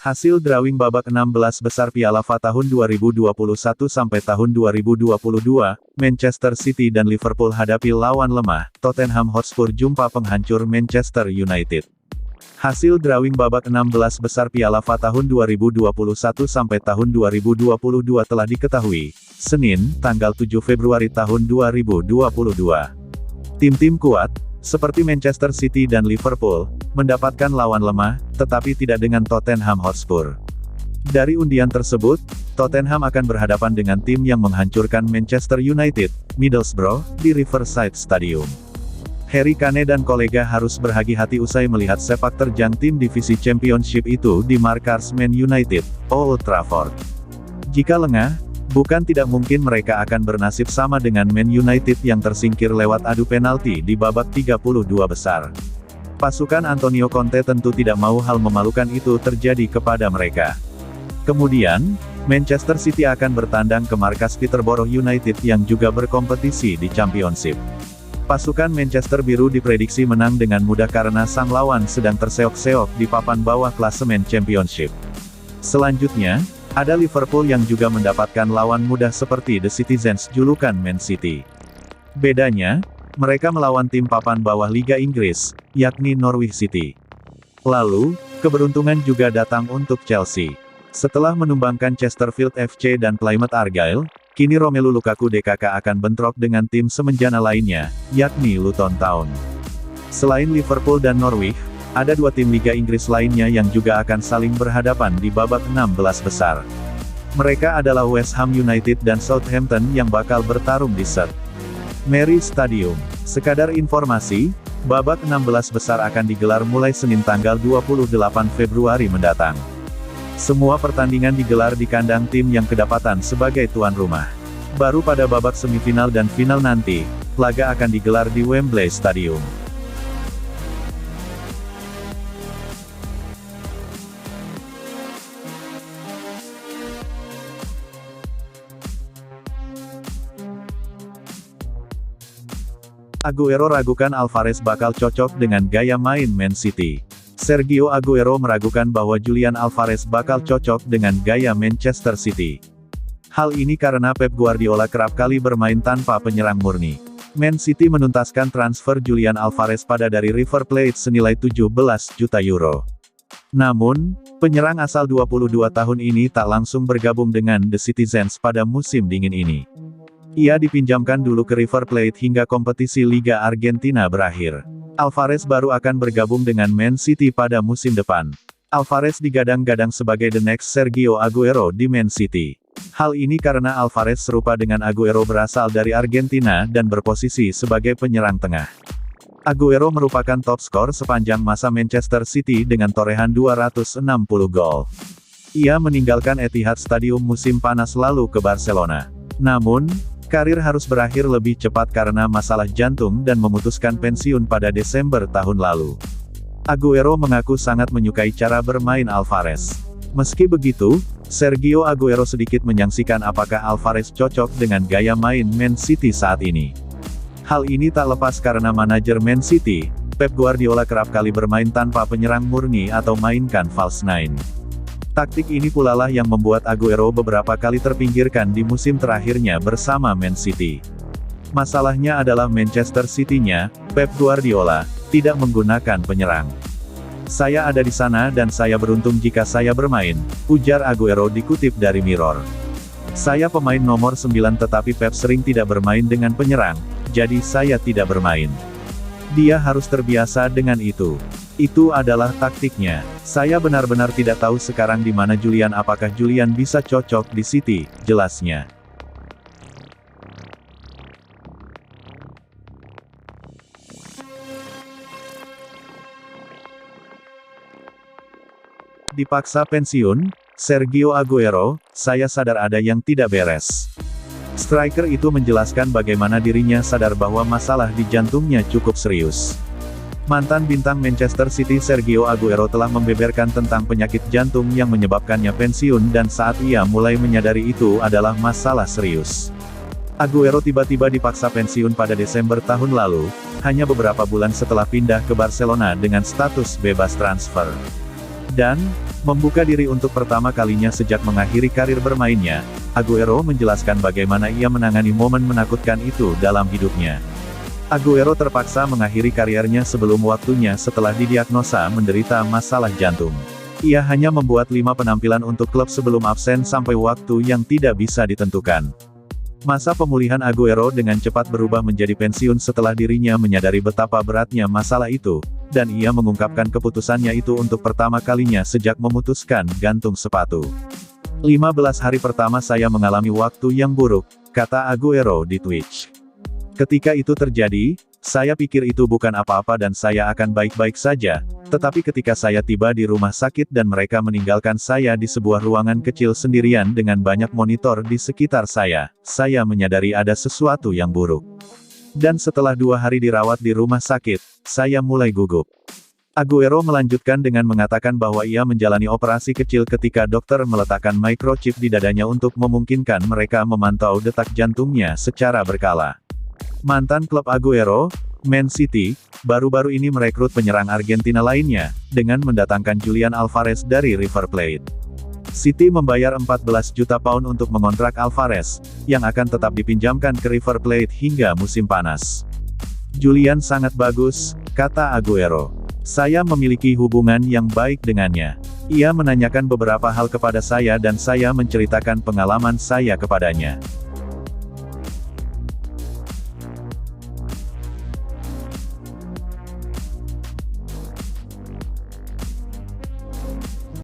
Hasil drawing babak 16 besar Piala FA tahun 2021 sampai tahun 2022, Manchester City dan Liverpool hadapi lawan lemah, Tottenham Hotspur jumpa penghancur Manchester United. Hasil drawing babak 16 besar Piala FA tahun 2021 sampai tahun 2022 telah diketahui, Senin, tanggal 7 Februari tahun 2022. Tim-tim kuat, seperti Manchester City dan Liverpool, mendapatkan lawan lemah, tetapi tidak dengan Tottenham Hotspur. Dari undian tersebut, Tottenham akan berhadapan dengan tim yang menghancurkan Manchester United, Middlesbrough, di Riverside Stadium. Harry Kane dan kolega harus berhati-hati usai melihat sepak terjang tim divisi Championship itu di markas Man United, Old Trafford. Jika lengah, bukan tidak mungkin mereka akan bernasib sama dengan Man United yang tersingkir lewat adu penalti di babak 32 besar. Pasukan Antonio Conte tentu tidak mau hal memalukan itu terjadi kepada mereka. Kemudian, Manchester City akan bertandang ke markas Peterborough United yang juga berkompetisi di Championship. Pasukan Manchester Biru diprediksi menang dengan mudah karena sang lawan sedang terseok-seok di papan bawah klasemen Championship. Selanjutnya, ada Liverpool yang juga mendapatkan lawan mudah seperti The Citizens julukan Man City. Bedanya, mereka melawan tim papan bawah Liga Inggris, yakni Norwich City. Lalu, keberuntungan juga datang untuk Chelsea. Setelah menumbangkan Chesterfield FC dan Plymouth Argyle, kini Romelu Lukaku DKK akan bentrok dengan tim semenjana lainnya, yakni Luton Town. Selain Liverpool dan Norwich, ada dua tim Liga Inggris lainnya yang juga akan saling berhadapan di babak 16 besar. Mereka adalah West Ham United dan Southampton yang bakal bertarung di St. Mary's Stadium. Sekadar informasi, babak 16 besar akan digelar mulai Senin tanggal 28 Februari mendatang. Semua pertandingan digelar di kandang tim yang kedapatan sebagai tuan rumah. Baru pada babak semifinal dan final nanti, laga akan digelar di Wembley Stadium. Aguero ragukan Alvarez bakal cocok dengan gaya main Man City. Sergio Aguero meragukan bahwa Julian Alvarez bakal cocok dengan gaya Manchester City. Hal ini karena Pep Guardiola kerap kali bermain tanpa penyerang murni. Man City menuntaskan transfer Julian Alvarez dari River Plate senilai 17 juta euro. Namun, penyerang asal 22 tahun ini tak langsung bergabung dengan The Citizens pada musim dingin ini. Ia dipinjamkan dulu ke River Plate hingga kompetisi Liga Argentina berakhir. Alvarez baru akan bergabung dengan Man City pada musim depan. Alvarez digadang-gadang sebagai the next Sergio Aguero di Man City. Hal ini karena Alvarez serupa dengan Aguero berasal dari Argentina dan berposisi sebagai penyerang tengah. Aguero merupakan top skor sepanjang masa Manchester City dengan torehan 260 gol. Ia meninggalkan Etihad Stadium musim panas lalu ke Barcelona. Namun, karir harus berakhir lebih cepat karena masalah jantung dan memutuskan pensiun pada Desember tahun lalu. Aguero mengaku sangat menyukai cara bermain Alvarez. Meski begitu, Sergio Aguero sedikit menyangsikan apakah Alvarez cocok dengan gaya main Man City saat ini. Hal ini tak lepas karena manajer Man City, Pep Guardiola kerap kali bermain tanpa penyerang murni atau mainkan false nine. Taktik ini pula lah yang membuat Aguero beberapa kali terpinggirkan di musim terakhirnya bersama Man City. Masalahnya adalah Manchester City-nya, Pep Guardiola, tidak menggunakan penyerang. "Saya ada di sana dan saya beruntung jika saya bermain," ujar Aguero dikutip dari Mirror. "Saya pemain nomor 9 tetapi Pep sering tidak bermain dengan penyerang, jadi saya tidak bermain. Dia harus terbiasa dengan itu. Itu adalah taktiknya. Saya benar-benar tidak tahu sekarang di mana Julian, apakah Julian bisa cocok di City," jelasnya. Dipaksa pensiun, Sergio Aguero, "Saya sadar ada yang tidak beres." Striker itu menjelaskan bagaimana dirinya sadar bahwa masalah di jantungnya cukup serius. Mantan bintang Manchester City Sergio Aguero telah membeberkan tentang penyakit jantung yang menyebabkannya pensiun dan saat ia mulai menyadari itu adalah masalah serius. Aguero tiba-tiba dipaksa pensiun pada Desember tahun lalu, hanya beberapa bulan setelah pindah ke Barcelona dengan status bebas transfer. Dan, Membuka diri untuk pertama kalinya sejak mengakhiri karir bermainnya, Agüero menjelaskan bagaimana ia menangani momen menakutkan itu dalam hidupnya. Agüero terpaksa mengakhiri karirnya sebelum waktunya setelah didiagnosa menderita masalah jantung. Ia hanya membuat 5 penampilan untuk klub sebelum absen sampai waktu yang tidak bisa ditentukan. Masa pemulihan Agüero dengan cepat berubah menjadi pensiun setelah dirinya menyadari betapa beratnya masalah itu, dan ia mengungkapkan keputusannya itu untuk pertama kalinya sejak memutuskan gantung sepatu. 15 hari pertama saya mengalami waktu yang buruk, kata Agüero di Twitch. Ketika itu terjadi, saya pikir itu bukan apa-apa dan saya akan baik-baik saja, tetapi ketika saya tiba di rumah sakit dan mereka meninggalkan saya di sebuah ruangan kecil sendirian dengan banyak monitor di sekitar saya menyadari ada sesuatu yang buruk. Dan setelah 2 hari dirawat di rumah sakit, saya mulai gugup. Agüero melanjutkan dengan mengatakan bahwa ia menjalani operasi kecil ketika dokter meletakkan microchip di dadanya untuk memungkinkan mereka memantau detak jantungnya secara berkala. Mantan klub Agüero, Man City, baru-baru ini merekrut penyerang Argentina lainnya, dengan mendatangkan Julian Alvarez dari River Plate. City membayar 14 juta pound untuk mengontrak Alvarez, yang akan tetap dipinjamkan ke River Plate hingga musim panas. Julian sangat bagus, kata Agüero. Saya memiliki hubungan yang baik dengannya. Ia menanyakan beberapa hal kepada saya dan saya menceritakan pengalaman saya kepadanya.